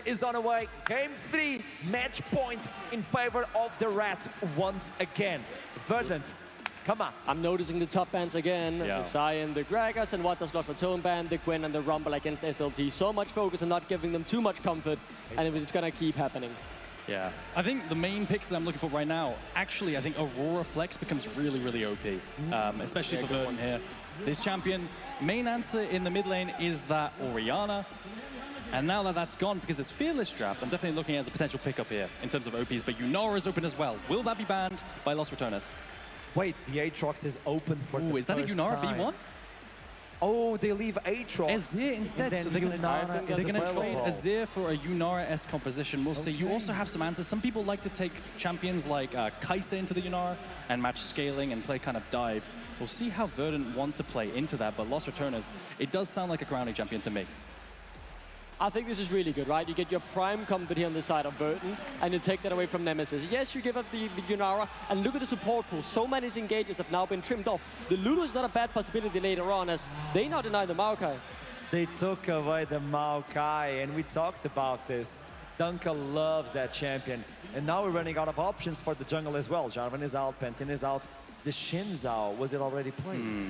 is on the way. Game 3, match point in favor of the Rats once again. Verdant, come on. I'm noticing the top bans again. Yeah. The Cyan, the Gragas, and what does Ratone ban, the Gwen and the Rumble against SLT. So much focus on not giving them too much comfort, and it's gonna keep happening. Yeah, I think the main picks that I'm looking for right now, actually, I think Aurora Flex becomes really, really OP, especially for Verdant here. This champion, main answer in the mid lane is that Orianna. And now that that's gone, because it's Fearless Draft, I'm definitely looking at as a potential pickup here in terms of OPs. But Yunara is open as well. Will that be banned by Los Ratones? Wait, the Aatrox is open for the is that a first Yunara time. B1? Oh, they leave Aatrox. Azir instead, so they're going to trade Azir for a Yunara-esque composition. We'll see. You also have some answers. Some people like to take champions like Kai'Sa into the Yunara and match scaling and play kind of dive. We'll see how Verdant want to play into that, but Los Ratones, it does sound like a grounding champion to me. I think this is really good, right? You get your prime comfort here on the side of Verdant, and you take that away from Nemesis. Yes, you give up the Yunara, and look at the support pool. So many engages have now been trimmed off. The Lulu is not a bad possibility later on, as they now deny the Maokai. They took away the Maokai, and we talked about this. Dunka loves that champion. And now we're running out of options for the jungle as well. Jarvan is out, Pentin is out. The Xin Zhao, was it already played?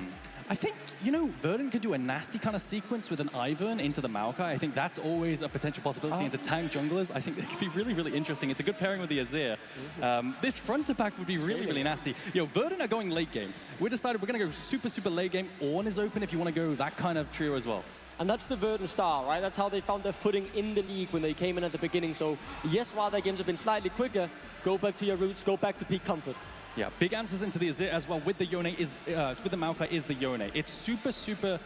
I think, you know, Verdant could do a nasty kind of sequence with an Ivern into the Maokai. I think that's always a potential possibility into tank junglers. I think it could be really, really interesting. It's a good pairing with the Azir. This front to back would be really, really nasty. Yo, Verdant are going late game. We decided we're going to go super, super late game. Ornn is open if you want to go that kind of trio as well. And that's the Verdant style, right? That's how they found their footing in the league when they came in at the beginning. So yes, while their games have been slightly quicker, go back to your roots, go back to peak comfort. Yeah, big answers into the Azir as well. With the Yone is with the Maokai is the Yone. It's super, super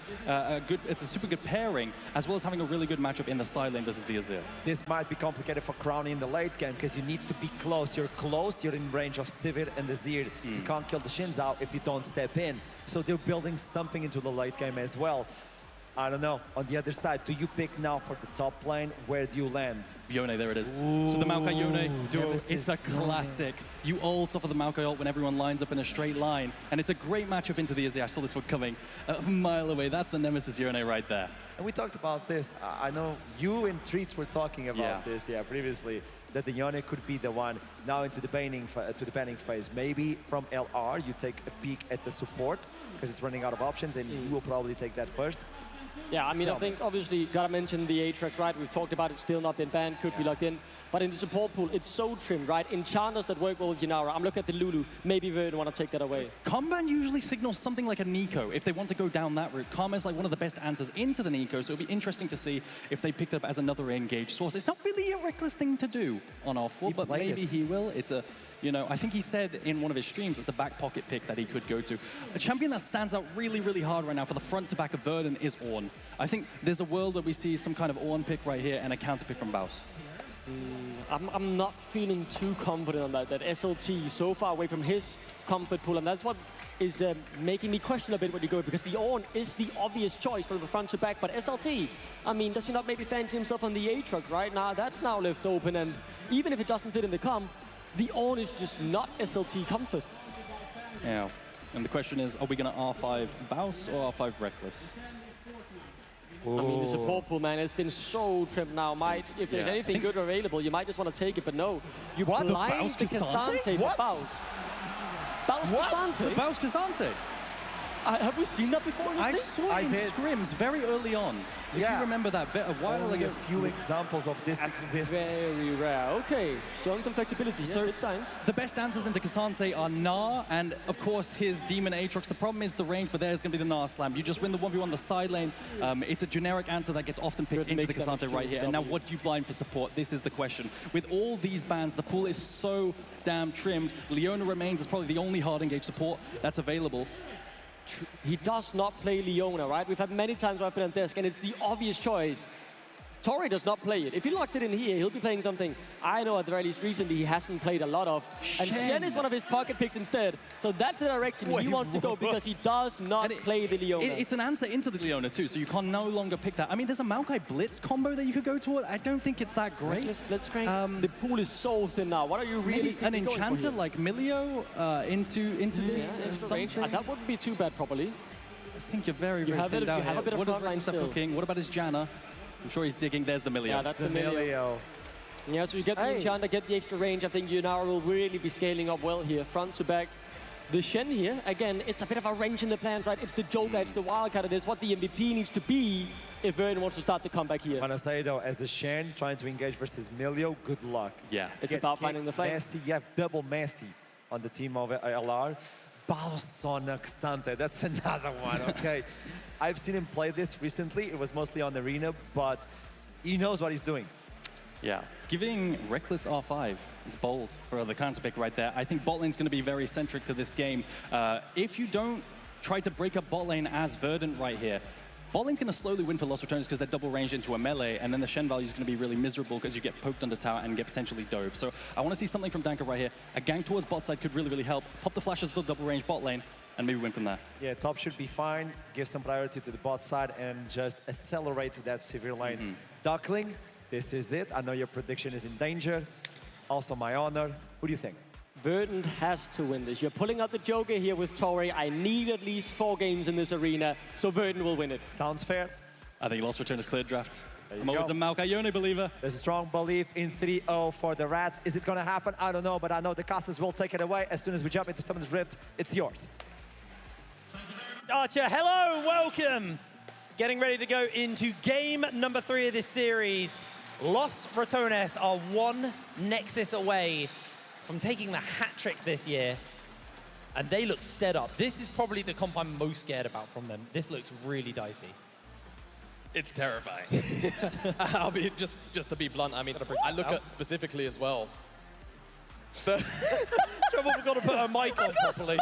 good. It's a super good pairing, as well as having a really good matchup in the side lane versus the Azir. This might be complicated for Crowny in the late game because you need to be close. You're close, you're in range of Sivir and the Azir. You can't kill the Xin Zhao if you don't step in. So they're building something into the late game as well. I don't know. On the other side, do you pick now for the top lane? Where do you land? Yone, there it is. Ooh, so the Maokai Yone duo, it's a classic. You ult off of the Maokai ult when everyone lines up in a straight line. And it's a great matchup into the Azir. I saw this one coming a mile away. That's the Nemesis Yone right there. And we talked about this. I know you and Treats were talking about this previously, that the Yone could be the one now into the banning phase. Maybe from LR, you take a peek at the supports because it's running out of options and you will probably take that first. Yeah, I mean, I think obviously gotta mention the Aatrox, right? We've talked about it, still not been banned, could be locked in. But in the support pool, it's so trimmed, right? Enchanters that work well with Yunara. I'm looking at the Lulu. Maybe Verdant want to take that away. Comban usually signals something like a Nico if they want to go down that route. Karma is like one of the best answers into the Nico, so it'll be interesting to see if they picked up as another engaged source. It's not really a reckless thing to do on off-world, but maybe he will. It's a, you know, I think he said in one of his streams it's a back pocket pick that he could go to. A champion that stands out really, really hard right now for the front to back of Verdant is Ornn. I think there's a world where we see some kind of Ornn pick right here and a counter pick from Baus. I'm not feeling too confident on that. That SLT so far away from his comfort pool, and that's what is making me question a bit when you go, because the Ornn is the obvious choice from the front to back, but SLT, I mean, does he not maybe fancy himself on the Aatrox, right? Now that's now left open, and even if it doesn't fit in the comp, the Ornn is just not SLT comfort. Yeah, and the question is, are we going to R5 Baus or R5 Reckless? I mean, the support pool, man, it's been so trimmed now. If there's anything good available, you might just want to take it, but no. You blind the K'Sante for Baus. Baus K'Sante? Baus K'Sante? Have we seen that before? I saw it in scrims very early on. If you remember that bit a while ago. A few examples of this exist. Very rare. Okay, showing some flexibility. So good signs. The best answers into K'Sante are Gnar and, of course, his Demon Aatrox. The problem is the range, but there's going to be the Gnar slam. You just win the 1v1 the side lane. It's a generic answer that gets often picked into the K'Sante right here. And now what do you blind for support? This is the question. With all these bans, the pool is so damn trimmed. Leona remains as probably the only hard engaged support that's available. He does not play Leona, right? We've had many times where I've been on desk, and it's the obvious choice. Tori does not play it. If he locks it in here, he'll be playing something I know at the very least recently he hasn't played a lot of. And Shen is one of his pocket picks instead. So that's the direction he wants to go, because he does not play the Leona. It's an answer into the Leona too, so you can no longer pick that. I mean, there's a Maokai Blitz combo that you could go toward. I don't think it's that great. Let's crank. The pool is so thin now. What are you really an enchanter like Milio into this? That wouldn't be too bad, probably. I think you're very, very thinned out here. What is Ramsay cooking? What about his Janna? I'm sure he's digging. There's the Milio. Yeah, that's the Milio. Yeah, so you get the Enchanter, get the extra range. I think Yunara will really be scaling up well here, front to back. The Shen here, again, it's a bit of a wrench in the plans, right? It's the Joker, it's the Wildcat, it is what the MVP needs to be if Verdant wants to start the comeback here. I'm gonna say though, as a Shen trying to engage versus Milio, good luck. Yeah. It's about finding the flank. Messi, you have double Messi on the team of LR. Balsona Xante, that's another one, okay? I've seen him play this recently. It was mostly on Arena, but he knows what he's doing. Yeah, giving Reckless R5, it's bold for the counter pick right there. I think bot lane's going to be very centric to this game. If you don't try to break up bot lane as Verdant right here, bot lane's going to slowly win for Lost Ratones because they're double ranged into a melee, and then the Shen value is going to be really miserable because you get poked under tower and get potentially dove. So I want to see something from Danka right here. A gank towards bot side could really, really help. Pop the flashes to the double range bot lane, and maybe win from there. Yeah, top should be fine. Give some priority to the bot side and just accelerate that severe lane. Duckling, this is it. I know your prediction is in danger. Also my honor. Who do you think? Verdant has to win this. You're pulling out the Joker here with Torre. I need at least 4 games in this arena, so Verdant will win it. Sounds fair. I think Lost Return is cleared draft. I'm go. always a Maokai Yone believer. There's a strong belief in 3-0 for the Rats. Is it going to happen? I don't know, but I know the casters will take it away. As soon as we jump into Summon's Rift, it's yours. Archer, hello, welcome. Getting ready to go into game number 3 of this series. Los Ratones are 1 Nexus away from taking the hat trick this year, and they look set up. This is probably the comp I'm most scared about from them. This looks really dicey. It's terrifying. I'll be just to be blunt. I mean, I look at specifically as well. Trouble forgot to put her mic on properly.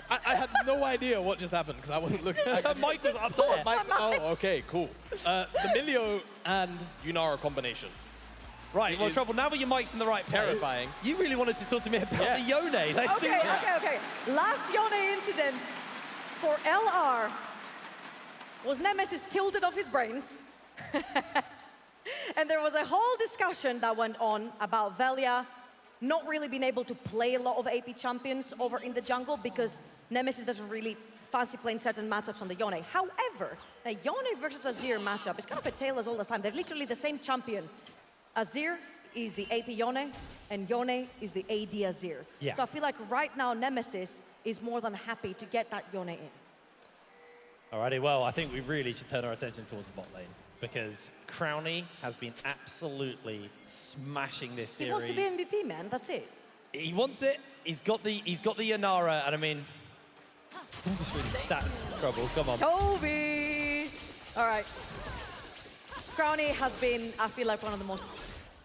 I had no idea what just happened because I wasn't looking. Her mic was up there. Oh, okay, cool. The Milio and Yunara combination. Right, well, Trouble, now that your mic's in the right place, Terrifying. you really wanted to talk to me about the Yone. Let's do that. Okay. Last Yone incident for LR was Nemesis tilted off his brains. And there was a whole discussion that went on about Velia not really being able to play a lot of AP champions over in the jungle because Nemesis doesn't really fancy playing certain matchups on the Yone. However, a Yone versus Azir matchup is kind of a tale as old as time. They're literally the same champion. Azir is the AP Yone, and Yone is the AD Azir. Yeah. So I feel like right now Nemesis is more than happy to get that Yone in. Alrighty, well, I think we really should turn our attention towards the bot lane because Crowny has been absolutely smashing this series. He wants to be MVP, man. That's it. He wants it. He's got the Yanara, and I mean, don't be really stats trouble. Come on. Toby! All right. Crowny has been, I feel like, one of the most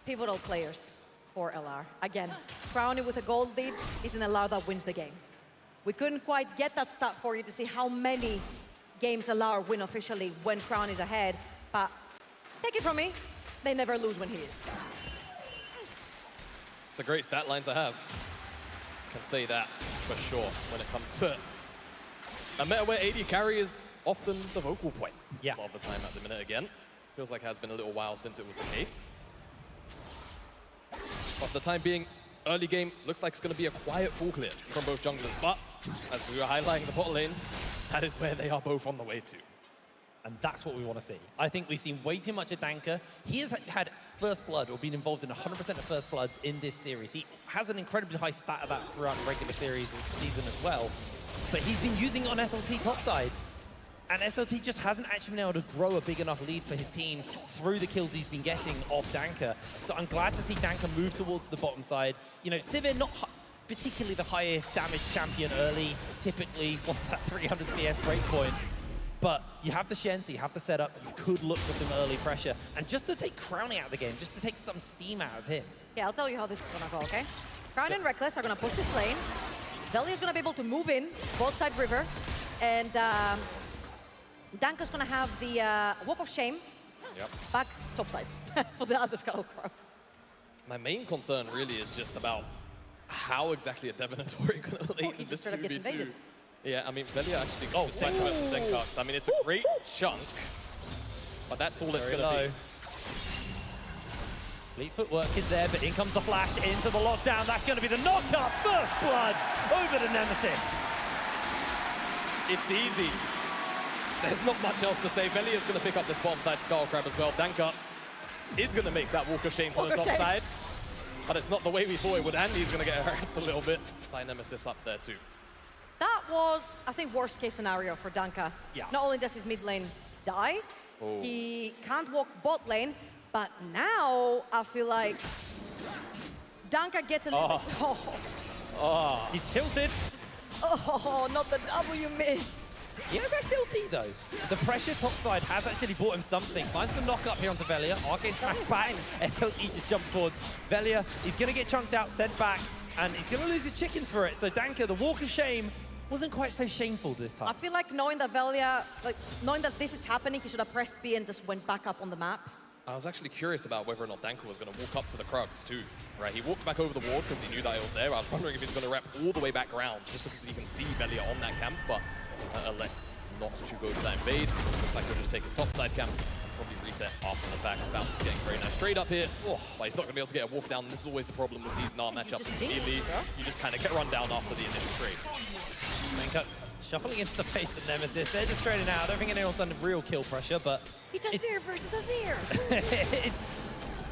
pivotal players for LR. Again, Crowny with a gold lead is an LR that wins the game. We couldn't quite get that stat for you to see how many games LR win officially when Crown is ahead, but take it from me, they never lose when he is. It's a great stat line to have. Can say that for sure when it comes to a meta where AD carry is often the vocal point. Yeah. A lot of the time at the minute again. Feels like it has been a little while since it was the case. But for the time being, early game looks like it's going to be a quiet full clear from both junglers. But as we were highlighting the bot lane, that is where they are both on the way to. And that's what we want to see. I think we've seen way too much of Danka. He has had first blood or been involved in 100% of first bloods in this series. He has an incredibly high stat of that throughout the regular series and season as well. But he's been using it on SLT topside. And SLT just hasn't actually been able to grow a big enough lead for his team through the kills he's been getting off Danka. So I'm glad to see Danka move towards the bottom side. You know, Sivir not particularly the highest damage champion early, typically wants that 300 CS breakpoint. But you have the Shen, so you have the setup, you could look for some early pressure. And just to take Crowny out of the game, just to take some steam out of him. Yeah, I'll tell you how this is gonna go, okay? Crown and Reckless are gonna push this lane. Velia's gonna be able to move in, both side river, and Danka's gonna have the Walk of Shame back topside for the Underskull crowd. My main concern really is just about how exactly a Devon and Tori going to lead in this straight up gets 2v2. invaded. Yeah, I mean, Velia actually got this back to the Zenkarks. I mean, it's a great chunk, but that's all it's going to be. Fleet footwork is there, but in comes the flash into the lockdown. That's going to be the knock-up. First blood over to Nemesis. It's easy. There's not much else to say. Velia's going to pick up this bottom side Skull Crab as well. Danka is going to make that walk of shame to Walk the of top shame. side. But it's not the way we thought it would. Andy's going to get harassed a little bit by Nemesis up there too. That was, I think, worst case scenario for Danka. Yeah. Not only does his mid lane die, he can't walk bot lane, but now I feel like Danka gets a little bit... He's tilted. Oh, not the W miss. He has SLT though. The pressure topside has actually bought him something. Finds the knock up here onto Velia. Arcane smash bang. SLT just jumps forwards. Velia, he's going to get chunked out, sent back, and he's going to lose his chickens for it. So Danka, the walk of shame, wasn't quite so shameful this time. I feel like knowing that Velia, like knowing that this is happening, he should have pressed B and just went back up on the map. I was actually curious about whether or not Danko was going to walk up to the Krugs too. Right, he walked back over the ward because he knew that it was there. I was wondering if he was going to wrap all the way back around just because he can see Velia on that camp, but elects not to go for that invade. Looks like he'll just take his topside camps and probably reset after the fact. Bounce is getting very nice trade up here. But he's not going to be able to get a walk down. This is always the problem with these Gnar matchups. Immediately, you just kind of get run down after the initial trade. Senkuts shuffling into the face of Nemesis. They're just trading out. I don't think anyone's under real kill pressure, but It's Azir versus Azir.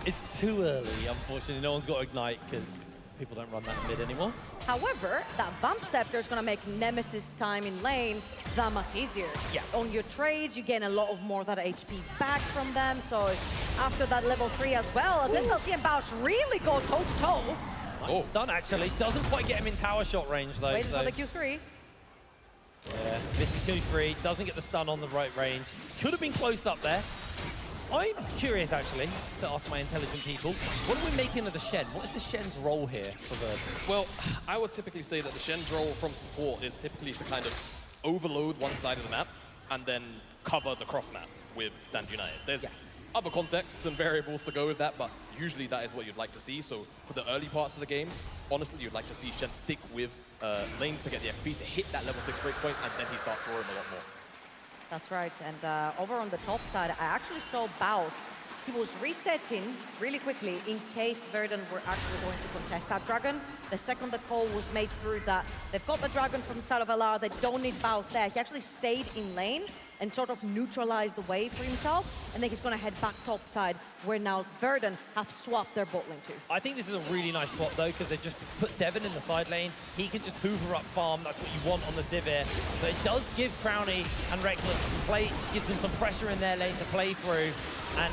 it's too early, unfortunately. No one's got Ignite because people don't run that mid anymore. However, that Vamp Scepter is going to make Nemesis time in lane that much easier. Yeah. On your trades, you gain a lot of more that HP back from them. So after that level 3 as well, SLT and Baus really go toe-to-toe. Nice stun, actually. Doesn't quite get him in tower shot range, though. Waiting so. for the Q3. Yeah, this is Q3. Doesn't get the stun on the right range. Could have been close up there. I'm curious, actually, to ask my intelligent people, what are we making of the Shen? What is the Shen's role here for Verdant? Well, I would typically say that the Shen's role from support is typically to kind of overload one side of the map and then cover the cross map with Stand United. There's other contexts and variables to go with that, but usually that is what you'd like to see. So for the early parts of the game, honestly, you'd like to see Shen stick with lanes to get the XP to hit that level 6 breakpoint, and then he starts throwing a lot more. That's right. And over on the top side, I actually saw Baus. He was resetting really quickly in case Verdant were actually going to contest that dragon. The second the call was made through that, they've got the dragon from the side of LR, they don't need Baus there. He actually stayed in lane and sort of neutralized the wave for himself, and then he's going to head back top side, where now Verdant have swapped their bot lane too. I think this is a really nice swap, though, because they've just put Devon in the side lane. He can just hoover up farm. That's what you want on the Sivir. But it does give Crownie and Reckless plates, gives them some pressure in their lane to play through. And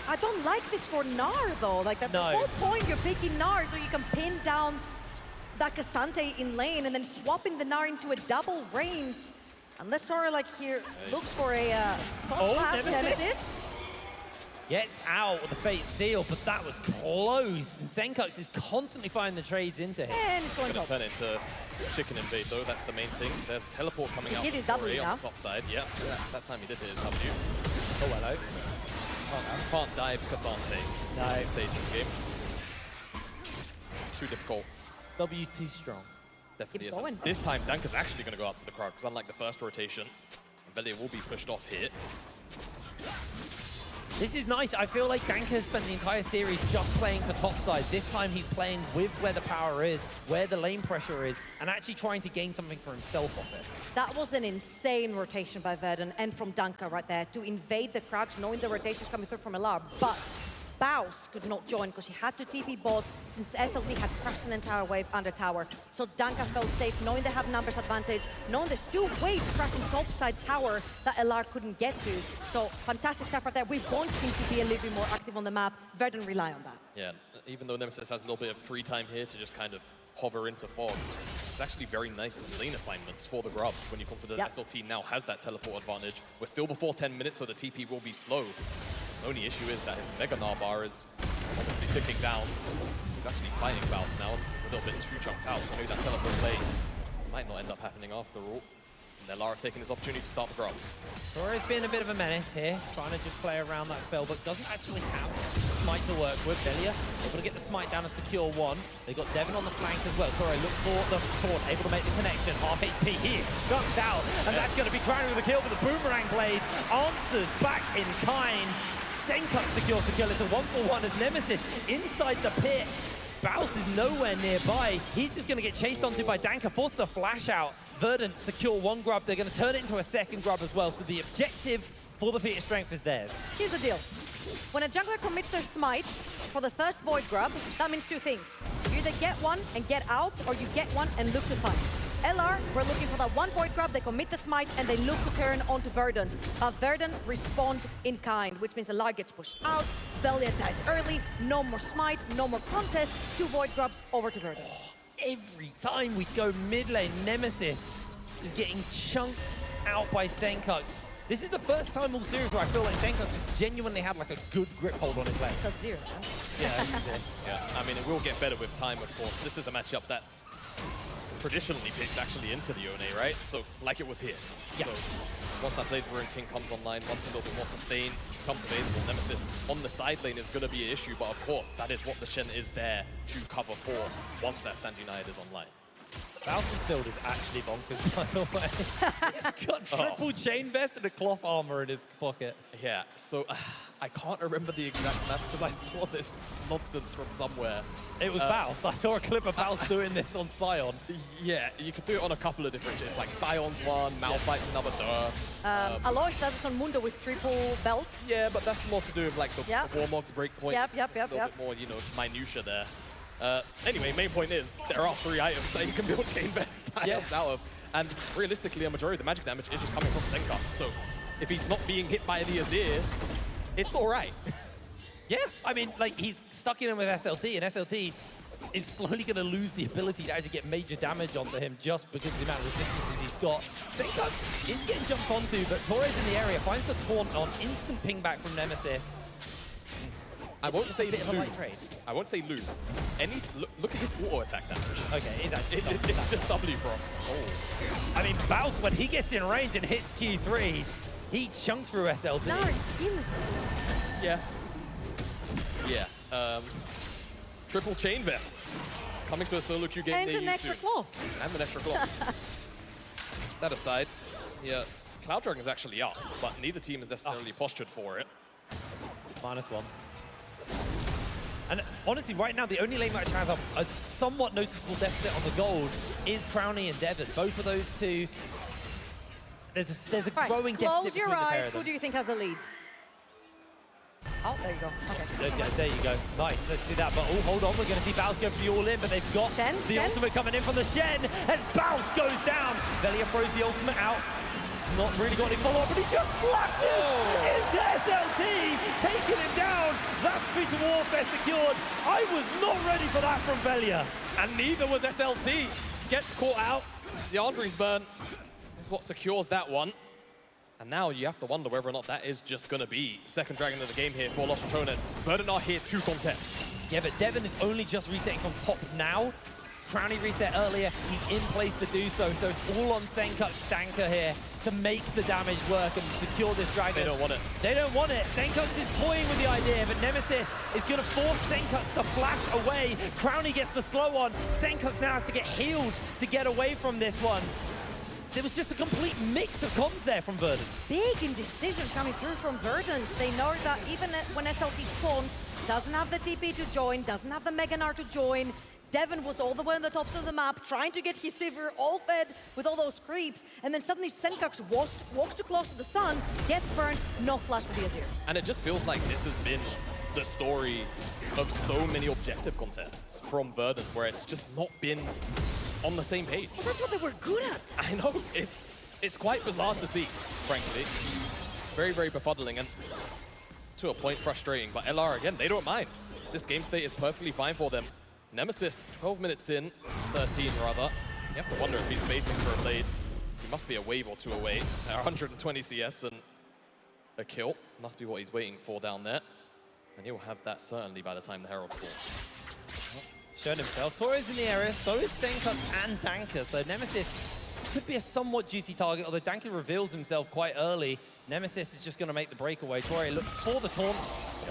I don't like this for Gnar, though. Like, that's the whole point. You're picking Gnar so you can pin down that Cassante in lane and then swapping the Gnar into a double ranged. Unless Sora, like, here looks for a top-class Nemesis. Gets out with the Fate Seal, but that was close. And Senkux is constantly finding the trades into him. And it's going Gonna top. turn it into chicken invade though, that's the main thing. There's teleport coming out hit his from W Ori now. on the top side. Yeah, that time he did hit his W. Oh, hello. Can't dive Cassante No. at this stage of the game. Too difficult. W's too strong. Definitely Keeps isn't. going. This time, Danka's actually going to go up to the Krugs, unlike the first rotation. Velia will be pushed off here. This is nice. I feel like Danka has spent the entire series just playing for topside. This time he's playing with where the power is, where the lane pressure is, and actually trying to gain something for himself off it. That was an insane rotation by Verdant and from Danka right there to invade the Krugs, knowing the rotations coming through from LR. But Baus could not join because he had to TP bot since SLT had crushed an entire wave under tower. So Danka felt safe, knowing they have numbers advantage, knowing there's 2 waves crashing topside tower that LR couldn't get to. So fantastic stuff right there. We want him to be a little bit more active on the map. Verdant rely on that. Yeah, even though Nemesis has a little bit of free time here to just kind of hover into fog, it's actually very nice lane assignments for the Grubs when you consider that SLT now has that teleport advantage. We're still before 10 minutes, so the TP will be slow. The only issue is that his Mega Gnar bar is obviously ticking down. He's actually fighting Baus now. He's a little bit too chunked out, so maybe that teleport play might not end up happening after all. And then Lara taking this opportunity to start the Grubs. Sora's been a bit of a menace here, trying to just play around that spell, but doesn't actually have Smite to work with. Velia able to get the Smite down and secure 1. They got Devon on the flank as well. Torre looks for the taunt, able to make the connection. Half HP, he is skunked out, and that's going to be Crownie with a kill, but the Boomerang Blade answers back in kind. Senkux secures the kill. It's a 1-for-1 as Nemesis inside the pit. Baus is nowhere nearby. He's just going to get chased onto by Danka, forced the flash out. Verdant secure 1 grub. They're going to turn it into a second grub as well. So the objective for the feat of strength is theirs. Here's the deal. when a jungler commits their smite for the first void grab, that means two things. You either get one and get out, or you get one and look to fight. LR, we're looking for that one void grab, they commit the smite, and they look to turn onto Verdant. Verdant respond in kind, which means LR gets pushed out, Velia dies early, no more smite, no more contest, 2 void grabs over to Verdant. Every time we go mid lane, Nemesis is getting chunked out by Senkux. This is the first time all series where I feel like Senkux has genuinely had like a good grip hold on his lane. That's 0, man. Yeah, he's it. Yeah, I mean, it will get better with time, of course. This is a matchup that's traditionally picked actually into the Yone, right? So, like it was here. Yeah. So, once that Blade Ruin King comes online, once a little bit more sustain becomes available, Nemesis on the side lane is going to be an issue, but of course, that is what the Shen is there to cover for once that Stand United is online. Bowser's build is actually bonkers, by the way. He's got triple chain vest and a cloth armor in his pocket. Yeah, so I can't remember the exact maths because I saw this nonsense from somewhere. It was Baus. I saw a clip of Baus doing this on Sion. Yeah, you could do it on a couple of different shits, like Sion's one, Malphite's another, Aloy does this on Mundo with triple belt. Yeah, but that's more to do with like the Warmog's breakpoint. Yep. It's a little bit more, you know, minutia there. Anyway, main point is there are 3 items that you can build chain vest items out of, and realistically, a majority of the magic damage is just coming from Senkux. So if he's not being hit by the Azir, it's all right. Yeah, I mean, like, he's stuck in him with SLT, and SLT is slowly going to lose the ability to actually get major damage onto him just because of the amount of resistances he's got. Senkux is getting jumped onto, but Torres in the area finds the taunt on, instant ping back from Nemesis. I won't say bit of a light trade. I won't say lose. Look at his auto attack damage. Okay, it's actually it's just W procs. Oh. I mean, Baus, when he gets in range and hits Q3, he chunks through SLT. Now he's healing. Yeah. Yeah. Triple chain vest. Coming to a solo queue game And near an you extra soon. cloth. And an extra cloth. That aside, yeah, Cloud Dragon's actually up, but neither team is necessarily postured for it. -1. And honestly, right now, the only lane match has a somewhat noticeable deficit on the gold is Crownie and Devon. Both of those two, there's a growing deficit Close your between the pair eyes. of Who them. do you think has the lead? Oh, there you go. Okay. There you go. Nice. Let's see that. But oh, hold on. We're going to see Baus go for the all-in, but they've got Shen? the ultimate coming in from the Shen as Baus goes down. Velia throws the ultimate out. He's not really got any follow-up, but he just flashes into SLT, taking him down. That's Future Warfare secured. I was not ready for that from Velia. And neither was SLT. Gets caught out. The Andre's burn is what secures that one. And now you have to wonder whether or not that is just going to be second dragon of the game here for Los Ratones. Verdant are here to contest. Yeah, but Devon is only just resetting from top now. Crownie reset earlier. He's in place to do so. So it's all on Senkux Stanker here to make the damage work and secure this dragon. They don't want it. They don't want it. Senkux is toying with the idea, but Nemesis is going to force Senkux to flash away. Crownie gets the slow on. Senkux now has to get healed to get away from this one. There was just a complete mix of comms there from Verdant. Big indecision coming through from Verdant. They know that even when SLT spawned, doesn't have the TP to join, doesn't have the Mega Gnar to join. Devon was all the way on the tops of the map, trying to get his Sivir all fed with all those creeps, and then suddenly Senkux walks too close to the sun, gets burned, no flash for the Azir. And it just feels like this has been the story of so many objective contests from Verdant, where it's just not been on the same page. Well, that's what they were good at. I know, it's quite bizarre to see, frankly. Very, very befuddling, and to a point frustrating, but LR, again, they don't mind. This game state is perfectly fine for them. Nemesis, 12 minutes in, 13 rather. You have to wonder if he's basing for a blade. He must be a wave or two away. 120 CS and a kill. Must be what he's waiting for down there. And he'll have that certainly by the time the Herald falls. Showing himself. Torres in the area, so is Senkux and Danker. So Nemesis could be a somewhat juicy target, although Danker reveals himself quite early. Nemesis is just going to make the breakaway. Torres looks for the taunt.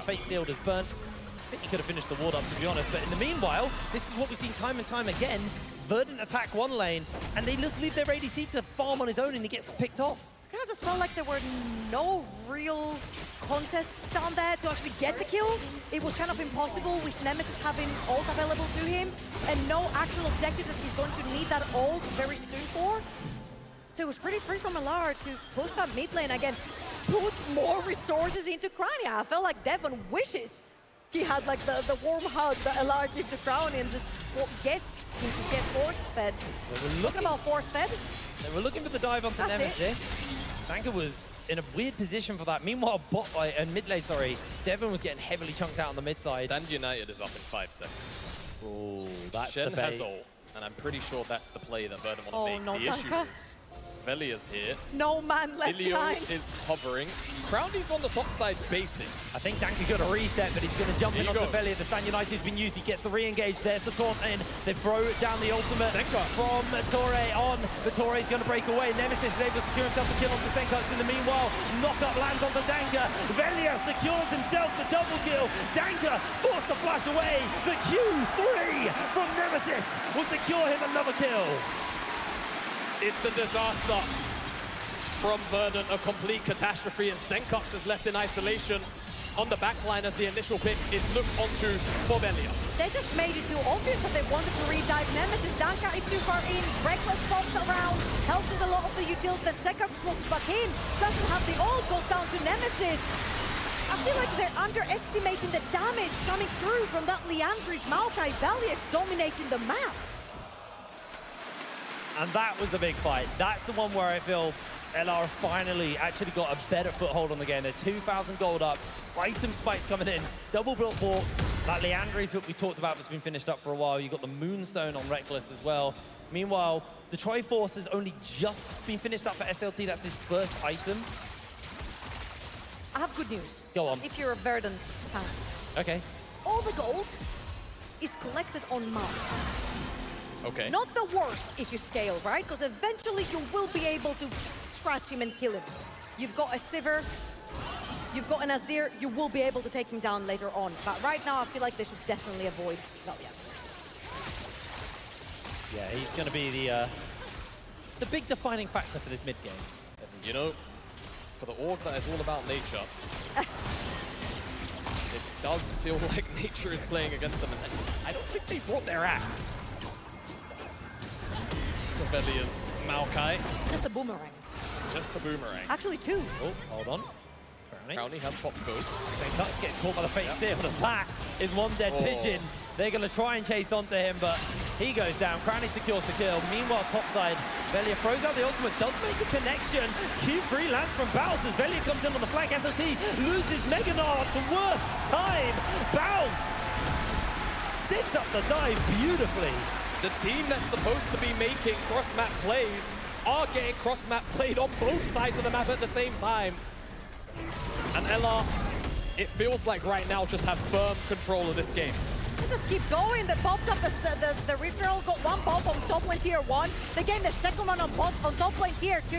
Fate Sealed is burnt. I think he could have finished the ward up, to be honest. But in the meanwhile, this is what we've seen time and time again. Verdant attack one lane, and they just leave their ADC to farm on his own, and he gets picked off. Kind of just felt like there were no real contests down there to actually get the kill. It was kind of impossible with Nemesis having ult available to him and no actual objective that he's going to need that ult very soon for. So it was pretty free from LR to push that mid lane. Again, put more resources into Crownie. I felt like Devon wishes he had like the warm hug that LR gave to Crownie and just get force fed. Talking about force fed. They were looking for the dive onto Nemesis. Danka was in a weird position for that. Meanwhile, mid lane, Devon was getting heavily chunked out on the mid side. Stand United is up in 5 seconds. Oh, that's Shen the bait. has ult, and I'm pretty sure that's the play that Verdant want to make. No, the issue Danka. is Velia's here. No man left Ilio behind. is hovering. Crownie's on the top side basing. I think Danka got a reset, but he's going to jump in onto Velia. The Stand United's been used. He gets the re-engage. There's the taunt in. They throw down the ultimate from Torre on. But Torre's going to break away. Nemesis is able to secure himself the kill onto Senkux. In the meanwhile, knock-up lands onto Danka. Velia secures himself the double kill. Danka forced to flash away. The Q3 from Nemesis will secure him another kill. It's a disaster from Verdant, a complete catastrophe, and Senkux is left in isolation on the backline as the initial pick is looked onto for Velia. They just made it too obvious that they wanted to re-dive Nemesis. Danka is too far in. Reckless pops around. Helps with a lot of the utility. The Senkux walks back in. Doesn't have the ult. Goes down to Nemesis. I feel like they're underestimating the damage coming through from that Leandri's Maokai. Velia is dominating the map. And that was the big fight. That's the one where I feel LR finally actually got a better foothold on the game. They're 2,000 gold up, item spikes coming in, double built ball. That Leandri's what we talked about has been finished up for a while. You got the Moonstone on Reckless as well. Meanwhile, the Triforce has only just been finished up for SLT. That's his first item. I have good news. Go on. If you're a Verdant fan. Okay. All the gold is collected on Mount. Okay. Not the worst if you scale, right? Because eventually you will be able to scratch him and kill him. You've got a Sivir, you've got an Azir, you will be able to take him down later on. But right now I feel like they should definitely avoid Velia. Yeah, he's going to be the big defining factor for this mid game. You know, for the org that is all about nature, it does feel like nature is playing against them. And I don't think they brought their axe. Velia's Maokai. Just a boomerang. Just the boomerang. Actually two. Oh, hold on. Crownie has popped boats. Senkux getting caught by the face here, but that is one dead pigeon. They're going to try and chase onto him, but he goes down. Crownie secures the kill. Meanwhile, topside, Velia throws out the ultimate, does make the connection. Q3 lands from Bounce as Velia comes in on the flank. SLT loses Meganar at the worst time. Bounce sits up the dive beautifully. The team that's supposed to be making cross-map plays are getting cross-map played on both sides of the map at the same time. And LR, it feels like right now just have firm control of this game. They just keep going. They popped up the referral, got one pop on top lane tier 1. They gained the second one on top lane tier 2.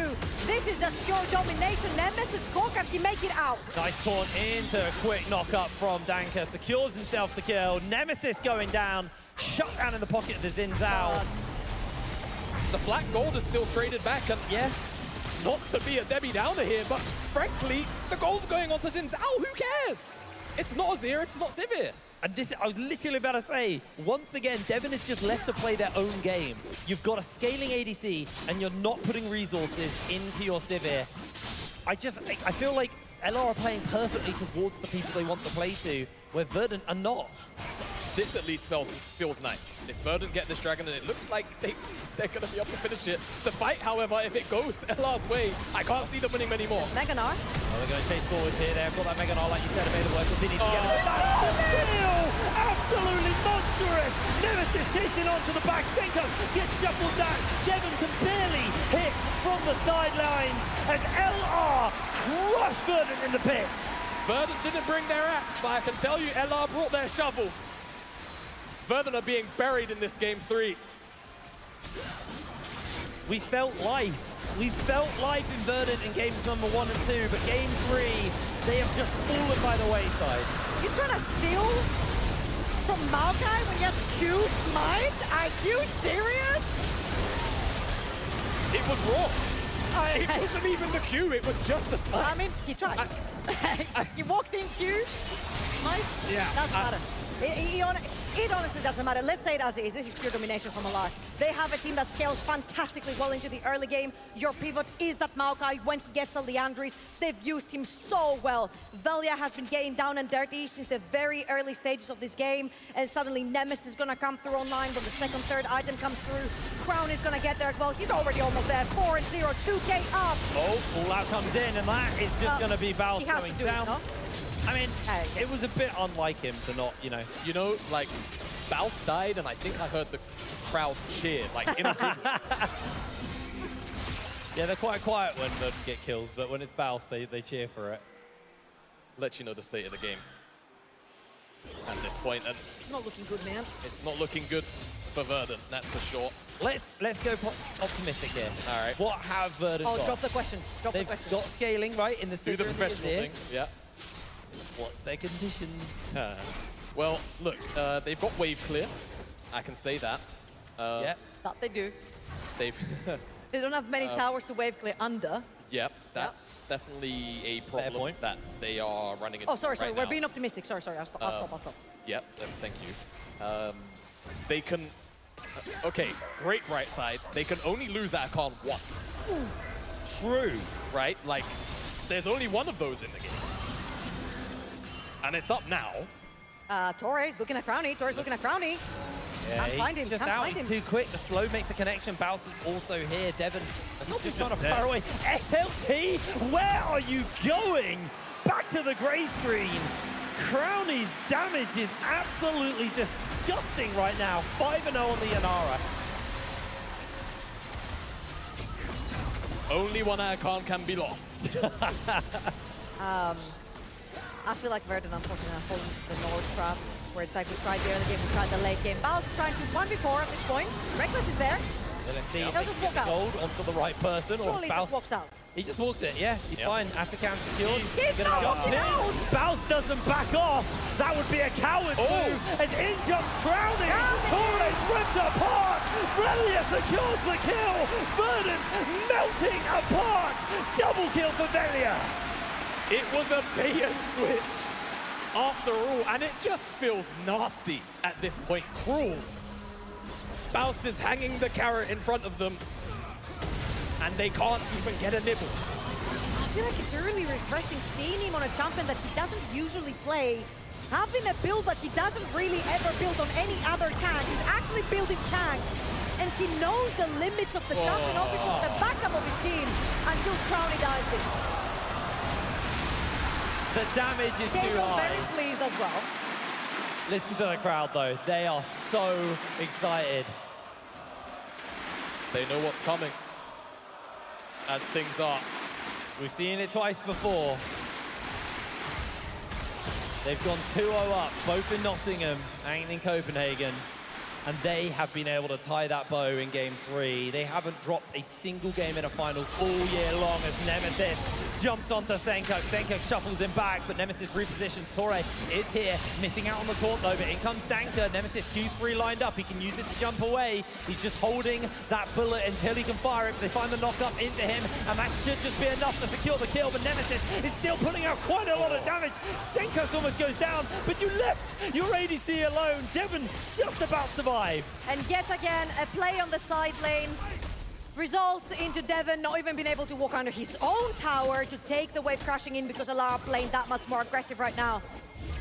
This is just pure domination. Nemesis Scorecard can make it out. Nice taunt into a quick knock-up from Danka. Secures himself the kill. Nemesis going down. Shut down in the pocket of the Xin Zhao. The flat gold is still traded back, and yeah, not to be a Debbie Downer here, but frankly, the gold's going on to Xin Zhao. Who cares? It's not Azir, it's not Sivir. And this, I was literally about to say, once again, Devon is just left to play their own game. You've got a scaling ADC, and you're not putting resources into your Sivir. I feel like LR are playing perfectly towards the people they want to play to, where Verdant are not. This at least feels nice. If Verdant get this dragon, then it looks like they're going to be able to finish it. The fight, however, if it goes LR's way, I can't see them winning many more. Meganar. Oh, they're going to chase forwards here. They've got that Meganar, like you said, available. So they need to get it. That's the kill! Absolutely monstrous! Nemesis chasing onto the back. Senkux gets shuffled back. Devon can barely hit from the sidelines as LR crush Verdant in the pit. Verdant didn't bring their axe, but I can tell you LR brought their shovel. Verdant are being buried in this game 3. We felt life. We felt life in Verdant in games number 1 and 2, but game 3, they have just fallen by the wayside. You trying to steal from Maokai when he has Q smite? Are you serious? It was raw. It wasn't even the Q, it was just the smite. I mean, he tried. He walked in Q, smite, Yeah, doesn't matter. It honestly doesn't matter. Let's say it as it is. This is pure domination from LR. They have a team that scales fantastically well into the early game. Your pivot is that Maokai when he gets the Leandris. They've used him so well. Velia has been getting down and dirty since the very early stages of this game. And suddenly Nemesis is going to come through online when the second, third item comes through. Crown is going to get there as well. He's already almost there. 4-0, 2K up. Oh, all out comes in, and that is just going to be Baus going down. No? I mean, it was a bit unlike him to not, you know. You know, like, Baus died, and I think I heard the crowd cheer, like, in a good way. Yeah, they're quite quiet when they get kills, but when it's Baus, they cheer for it. Let you know the state of the game at this point, and It's not looking good, man. it's not looking good for Verdant, that's for sure. Let's go optimistic here. All right. What have Verdant got? Drop the question. Drop the They've question. got scaling, right, in the Do the center professional thing. Yeah. What's their conditions? Well, look, they've got wave clear. I can say that. Yeah. That they do. They've. They don't have many towers to wave clear under. Yep, that's definitely a problem point. that they are running into. Oh, sorry. right We're now. being optimistic. Sorry. I'll stop. Yep, thank you. They can. Okay, great bright side. They can only lose that Archon once. True. Right? Like, there's only one of those in the game. And it's up now. Torres looking at Crownie. Yeah, Can't find him. Just Can't out. find He's him. too quick. The slow makes the connection. Baus is also here. Devon, Not just just kind of there. far away. SLT, where are you going? Back to the grey screen. Crownie's damage is absolutely disgusting right now. 5-0 on the Yanara. Only one Archon can be lost. I feel like Verdant, unfortunately, are falling into the Nord trap, where it's like we tried the early game, we tried the late game. Baus is trying to 1v4 at this point. Reckless is there. Let's see if They'll they just can get walk the out. gold onto the right person. Surely he or just walks out. He just walks it, yeah. He's fine. Atacam secured. He's gonna not jump walking in. out. Baus doesn't back off. That would be a coward move. As in jumps Crownie. Torres ripped apart. Velia secures the kill. Verdant melting apart. Double kill for Velia. It was a bait and switch after all, and it just feels nasty at this point. Cruel. Baus is hanging the carrot in front of them, and they can't even get a nibble. I feel like it's really refreshing seeing him on a champion that he doesn't usually play, having a build that he doesn't really ever build on any other tank. He's actually building tank, and he knows the limits of the champion, obviously with the backup of his team, until Crownie dives in. The damage is They too were high. very pleased as well. Listen to the crowd, though. They are so excited. They know what's coming, as things are. We've seen it twice before. They've gone 2-0 up, both in Nottingham and in Copenhagen. And they have been able to tie that bow in game 3. They haven't dropped a single game in a finals all year long as Nemesis jumps onto Senkok. Senkok shuffles him back, but Nemesis repositions. Torre is here, missing out on the taunt though, but in comes Danker. Nemesis Q3 lined up. He can use it to jump away. He's just holding that bullet until he can fire it. They find the knock-up into him, and that should just be enough to secure the kill, but Nemesis is still putting out quite a lot of damage. Senkok almost goes down, but you left your ADC alone. Devon just about survives. And yet again, a play on the side lane results into Devon not even being able to walk under his own tower to take the wave crashing in because Alara playing that much more aggressive right now.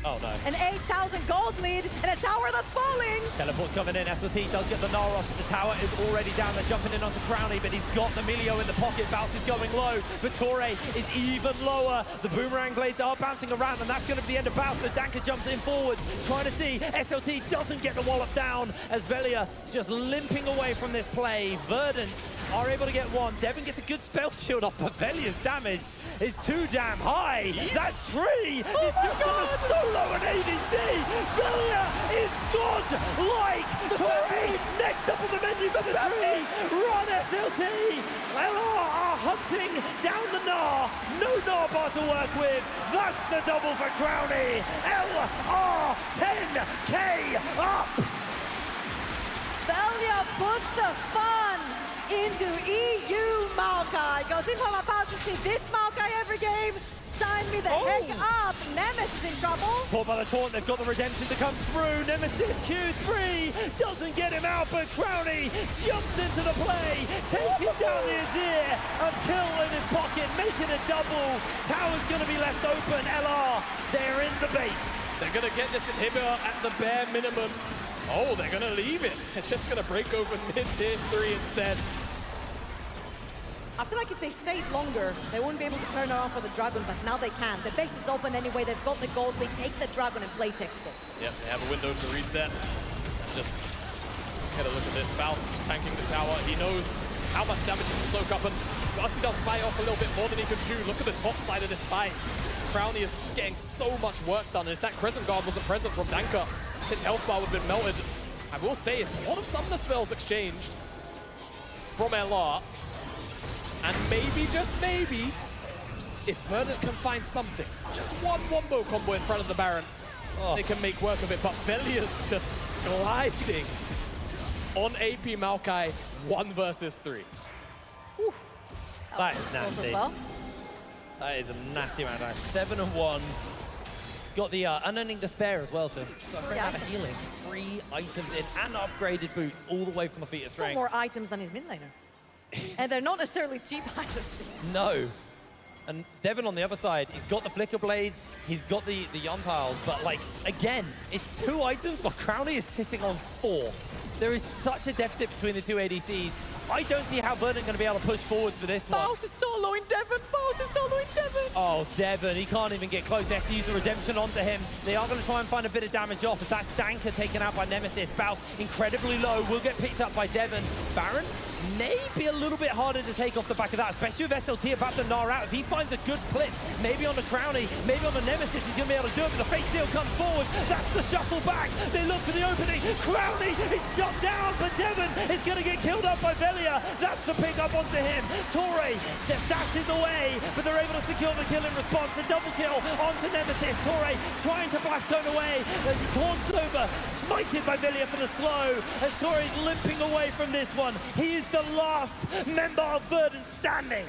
Oh no. An 8,000 gold lead and a tower that's falling. Teleport's coming in. SLT does get the Nara off. The tower is already down. They're jumping in onto Crownie, but he's got the Emilio in the pocket. Baus is going low, but Torre is even lower. The boomerang blades are bouncing around, and that's going to be the end of Baus. So Danker jumps in forwards, trying to see SLT doesn't get the wallop down as Velia just limping away from this play. Verdant are able to get one. Devon gets a good spell shield off, but Velia's damage is too damn high. That tree is just going to solo an ADC. Velia is god-like. Torre next up on the menu for the tree. Run SLT. LR are hunting down the Gnar. No Gnar bar to work with. That's the double for Crownie. LR 10K up. Velia puts the fun into EU Maokai. Goes in from about to see this Maokai every game. Sign me the heck up! Nemesis in trouble! Caught by the taunt, they've got the redemption to come through. Nemesis Q3 doesn't get him out, but Crowny jumps into the play, taking down the Azir. A kill in his pocket, making a double. Tower's going to be left open. LR, they're in the base. They're going to get this inhibitor at the bare minimum. Oh, they're going to leave it. It's just going to break over mid-tier 3 instead. I feel like if they stayed longer, they wouldn't be able to turn around for the Dragon, but now they can. The base is open anyway, they've got the gold, they take the Dragon and play textball. Yep, they have a window to reset. Just get a look at this. Baus is tanking the tower. He knows how much damage he can soak up, and once he does fight off a little bit more than he can chew, look at the top side of this fight. Crowny is getting so much work done, and if that Crescent Guard wasn't present from Danka, his health bar would have been melted. I will say, it's a lot of summoner spells exchanged from LR. And maybe, just maybe, if Verdant can find something, just one wombo combo in front of the Baron, they can make work of it. But Velia's just gliding on AP Maokai 1 versus 3. Whew. That is nasty. Well. That is a nasty amount of 7-1. It's got the Unending Despair as well, so got a fair amount of healing. 3 items in and upgraded boots all the way from the Feet of Strength. More items than his mid laner. And they're not necessarily cheap items. No. And Devin on the other side, he's got the Flicker Blades, he's got the Yuntiles, but like, again, it's 2 items, but Crowny is sitting on 4. There is such a deficit between the 2 ADCs. I don't see how Verdant going to be able to push forwards for this one. Baus is soloing Devin. Baus is soloing Devin. Oh, Devin, he can't even get close. They have to use the redemption onto him. They are going to try and find a bit of damage off, as that's Danka taken out by Nemesis. Baus incredibly low, will get picked up by Devin. Baron may be a little bit harder to take off the back of that, especially with SLT about to gnaw out. If he finds a good clip, maybe on the Crowny, maybe on the Nemesis, he's going to be able to do it, but the Fate Seal comes forward. That's the shuffle back. They look for the opening. Crowny is shot down, but Devin is going to get killed up by Velia. That's the pick up onto him. Torre dashes away, but they're able to secure the kill in response. A double kill onto Nemesis. Torre trying to blast cone away as he taunts over, smited by Velia for the slow, as Torre is limping away from this one. He is the last member of Verdant standing.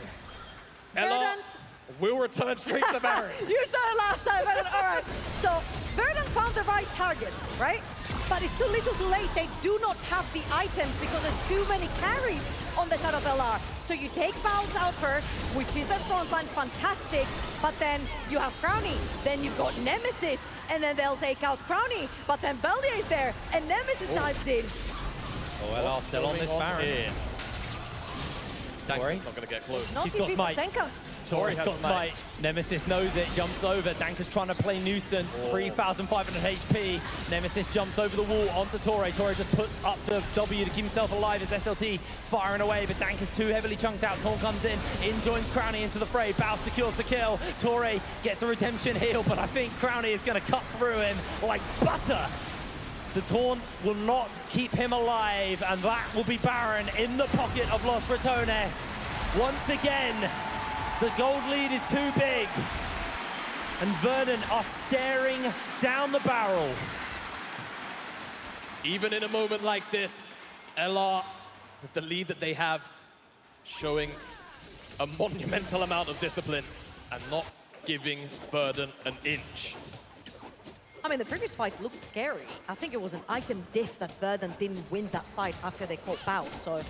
Verdant will return straight to Baron. You started last time, Verdant. All right. So Verdant found the right targets, right? But it's too little too late. They do not have the items because there's too many carries on the side of LR. So you take Baus out first, which is their front line, fantastic. But then you have Crowny, then you've got Nemesis, and then they'll take out Crowny. But then Velia is there, and Nemesis dives in. Oh, LR still on this Baron. Danka's not going to get close. Not He's got smite. Torre's got smite. Nemesis knows it, jumps over. Danka's trying to play nuisance. 3,500 HP. Nemesis jumps over the wall onto Torre. Torre just puts up the W to keep himself alive as SLT firing away, but Danka's too heavily chunked out. Taunt comes in joins Crowny into the fray. Baus secures the kill. Torre gets a redemption heal, but I think Crowny is going to cut through him like butter. The taunt will not keep him alive, and that will be Baron in the pocket of Los Ratones. Once again, the gold lead is too big, and Verdant are staring down the barrel. Even in a moment like this, LR, with the lead that they have, showing a monumental amount of discipline and not giving Verdant an inch. I mean, the previous fight looked scary. I think it was an item diff that Verdant didn't win that fight after they caught Baus. So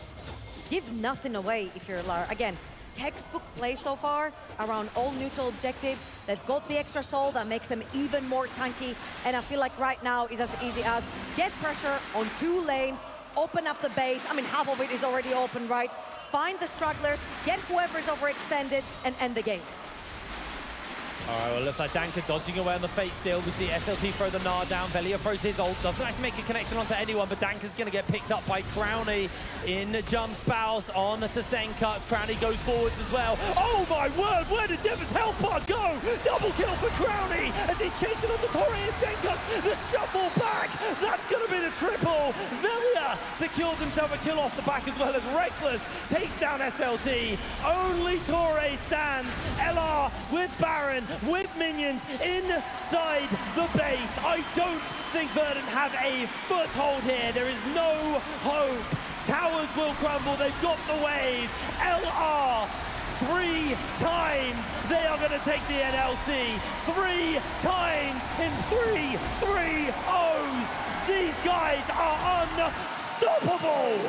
give nothing away if you're LR. Again, textbook play so far around all neutral objectives. They've got the extra soul that makes them even more tanky. And I feel like right now is as easy as get pressure on 2 lanes, open up the base. I mean, half of it is already open, right? Find the strugglers, get whoever's overextended, and end the game. All right, well, looks like Danka dodging away on the Fate Seal. We see SLT throw the Gnar down. Velia throws his ult. Doesn't actually make a connection onto anyone, but Danka's going to get picked up by Crowny. In jumps Baus on to Senka. Crowny goes forwards as well. Oh my word, where did Devin's health bar go? Double kill for Crowny as he's chasing onto Torre and Senka. The shuffle back. That's going to be the triple. Velia secures himself a kill off the back as well as Reckless takes down SLT. Only Torre stands. LR with Baron, with minions inside the base. I don't think Verdant have a foothold here. There is no hope. Towers will crumble. They've got the waves. LR 3 times they are going to take the NLC. 3 times in 3-3-0s. These guys are unstoppable.